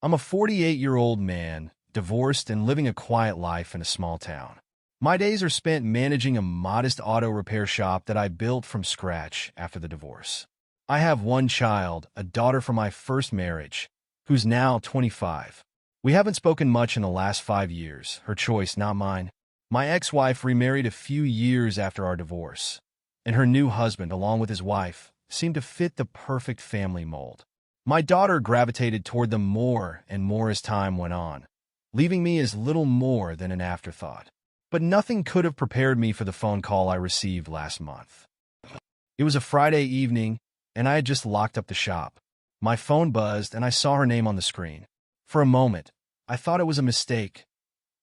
I'm a 48-year-old man, divorced and living a quiet life in a small town. My days are spent managing a modest auto repair shop that I built from scratch after the divorce. I have one child, a daughter from my first marriage, who's now 25. We haven't spoken much in the last 5 years, her choice, not mine. My ex-wife remarried a few years after our divorce, and her new husband, along with his wife, seemed to fit the perfect family mold. My daughter gravitated toward them more and more as time went on, leaving me as little more than an afterthought. But nothing could have prepared me for the phone call I received last month. It was a Friday evening, and I had just locked up the shop. My phone buzzed, and I saw her name on the screen. For a moment, I thought it was a mistake.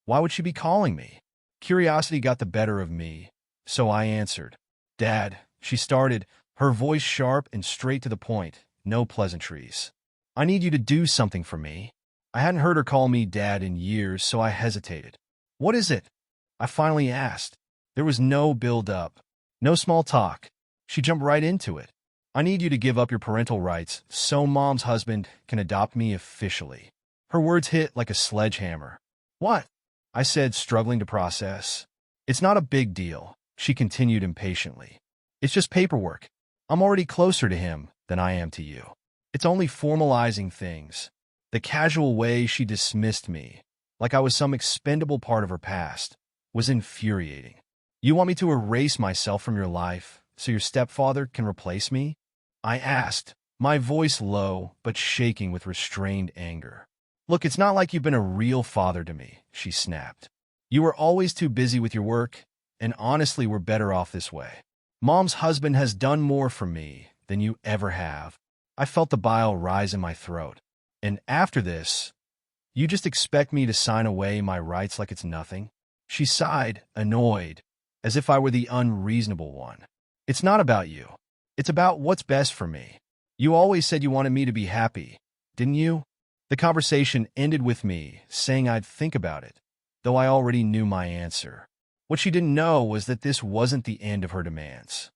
Why would she be calling me? Curiosity got the better of me, so I answered. "Dad," she started, her voice sharp and straight to the point, no pleasantries. "I need you to do something for me." I hadn't heard her call me Dad in years, so I hesitated. "What is it?" I finally asked. There was no build-up, no small talk. She jumped right into it. "I need you to give up your parental rights so Mom's husband can adopt me officially." Her words hit like a sledgehammer. "What?" I said, struggling to process. "It's not a big deal," she continued impatiently. "It's just paperwork. I'm already closer to him than I am to you. It's only formalizing things." The casual way she dismissed me, like I was some expendable part of her past, was infuriating. "You want me to erase myself from your life so your stepfather can replace me?" I asked, my voice low but shaking with restrained anger. "Look, it's not like you've been a real father to me," she snapped. "You were always too busy with your work, and honestly, we're better off this way. Mom's husband has done more for me than you ever have." I felt the bile rise in my throat. "And after this, you just expect me to sign away my rights like it's nothing?" She sighed, annoyed, as if I were the unreasonable one. "It's not about you. It's about what's best for me. You always said you wanted me to be happy, didn't you?" The conversation ended with me saying I'd think about it, though I already knew my answer. What she didn't know was that this wasn't the end of her demands.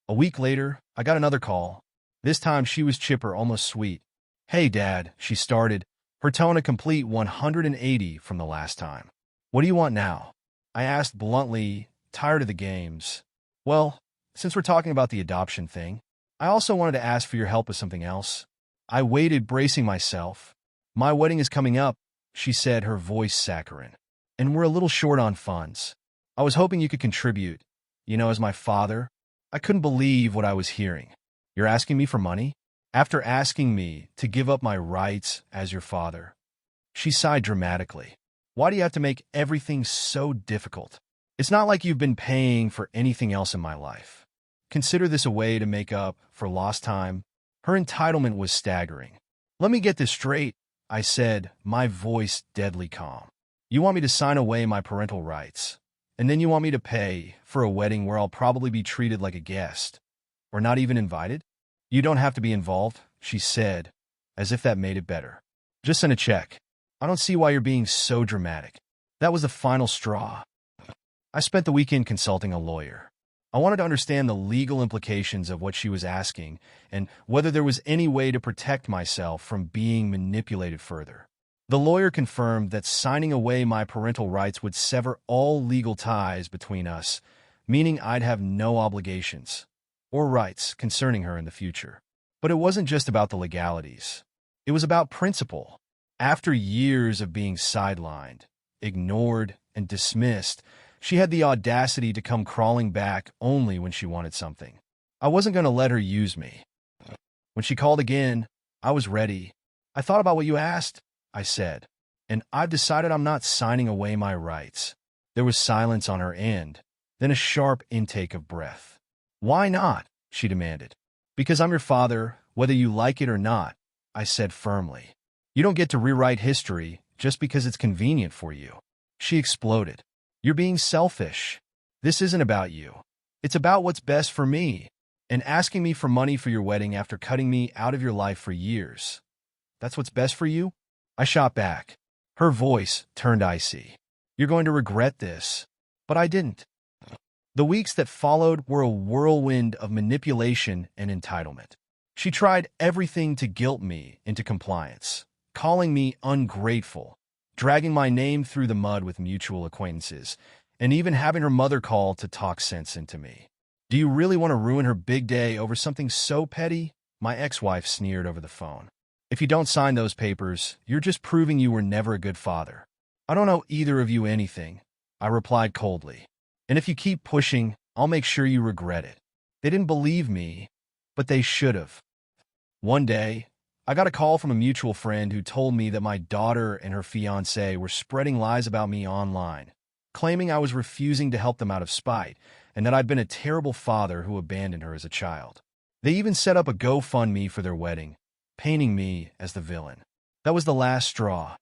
A week later, I got another call. This time she was chipper, almost sweet. "Hey, Dad," she started, her tone a complete 180 from the last time. "What do you want now?" I asked bluntly, tired of the games. "Well, since we're talking about the adoption thing, I also wanted to ask for your help with something else." I waited, bracing myself. "My wedding is coming up," she said, her voice saccharine, "and we're a little short on funds. I was hoping you could contribute, as my father." I couldn't believe what I was hearing. "You're asking me for money? After asking me to give up my rights as your father?" She sighed dramatically. "Why do you have to make everything so difficult? It's not like you've been paying for anything else in my life. Consider this a way to make up for lost time." Her entitlement was staggering. "Let me get this straight," I said, my voice deadly calm. "You want me to sign away my parental rights, and then you want me to pay for a wedding where I'll probably be treated like a guest, or not even invited?" "You don't have to be involved," she said, as if that made it better. "Just send a check. I don't see why you're being so dramatic." That was the final straw. I spent the weekend consulting a lawyer. I wanted to understand the legal implications of what she was asking and whether there was any way to protect myself from being manipulated further. The lawyer confirmed that signing away my parental rights would sever all legal ties between us, meaning I'd have no obligations or rights concerning her in the future. But it wasn't just about the legalities. It was about principle. After years of being sidelined, ignored, and dismissed, she had the audacity to come crawling back only when she wanted something. I wasn't going to let her use me. When she called again, I was ready. "I thought about what you asked," I said, "and I've decided I'm not signing away my rights." There was silence on her end, then a sharp intake of breath. "Why not?" she demanded. "Because I'm your father, whether you like it or not," I said firmly. "You don't get to rewrite history just because it's convenient for you." She exploded. "You're being selfish. This isn't about you. It's about what's best for me. And asking me for money for your wedding after cutting me out of your life for years. That's what's best for you?" I shot back. Her voice turned icy. "You're going to regret this." But I didn't. The weeks that followed were a whirlwind of manipulation and entitlement. She tried everything to guilt me into compliance. calling me ungrateful, dragging my name through the mud with mutual acquaintances, and even having her mother call to talk sense into me. Do you really want to ruin her big day over something so petty? My ex-wife sneered over the phone. If you don't sign those papers, you're just proving you were never a good father. I don't owe either of you anything, I replied coldly. And if you keep pushing, I'll make sure you regret it. They didn't believe me, but they should have. One day, I got a call from a mutual friend who told me that my daughter and her fiancé were spreading lies about me online, claiming I was refusing to help them out of spite and that I'd been a terrible father who abandoned her as a child. They even set up a GoFundMe for their wedding, painting me as the villain. That was the last straw.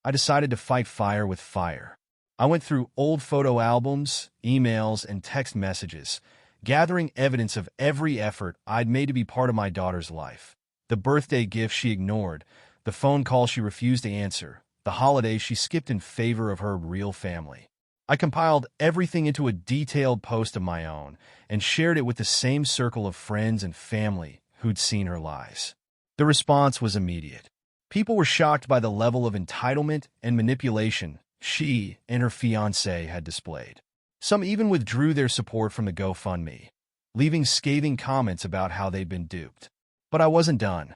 I decided to fight fire with fire. I went through old photo albums, emails, and text messages, gathering evidence of every effort I'd made to be part of my daughter's life. The birthday gift she ignored, the phone call she refused to answer, the holidays she skipped in favor of her real family. I compiled everything into a detailed post of my own and shared it with the same circle of friends and family who'd seen her lies. The response was immediate. People were shocked by the level of entitlement and manipulation she and her fiancé had displayed. Some even withdrew their support from the GoFundMe, leaving scathing comments about how they'd been duped. But I wasn't done.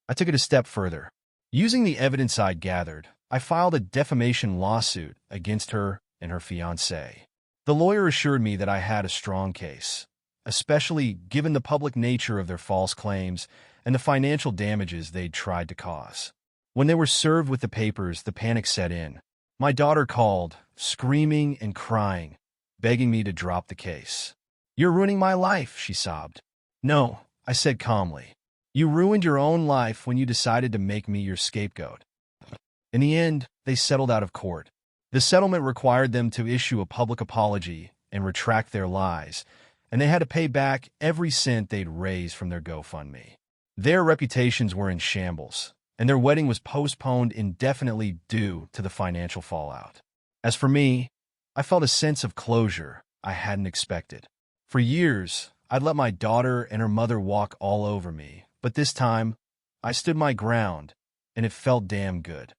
I took it a step further. Using the evidence I'd gathered, I filed a defamation lawsuit against her and her fiancé. The lawyer assured me that I had a strong case, especially given the public nature of their false claims and the financial damages they'd tried to cause. When they were served with the papers, the panic set in. My daughter called, screaming and crying, begging me to drop the case. "You're ruining my life," she sobbed. "No," I said calmly. "You ruined your own life when you decided to make me your scapegoat." In the end, they settled out of court. The settlement required them to issue a public apology and retract their lies, and they had to pay back every cent they'd raised from their GoFundMe. Their reputations were in shambles, and their wedding was postponed indefinitely due to the financial fallout. As for me, I felt a sense of closure I hadn't expected. For years, I'd let my daughter and her mother walk all over me, but this time, I stood my ground, and it felt damn good.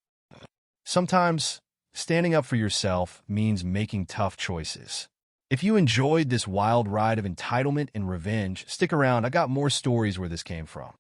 Sometimes, standing up for yourself means making tough choices. If you enjoyed this wild ride of entitlement and revenge, stick around. I got more stories where this came from.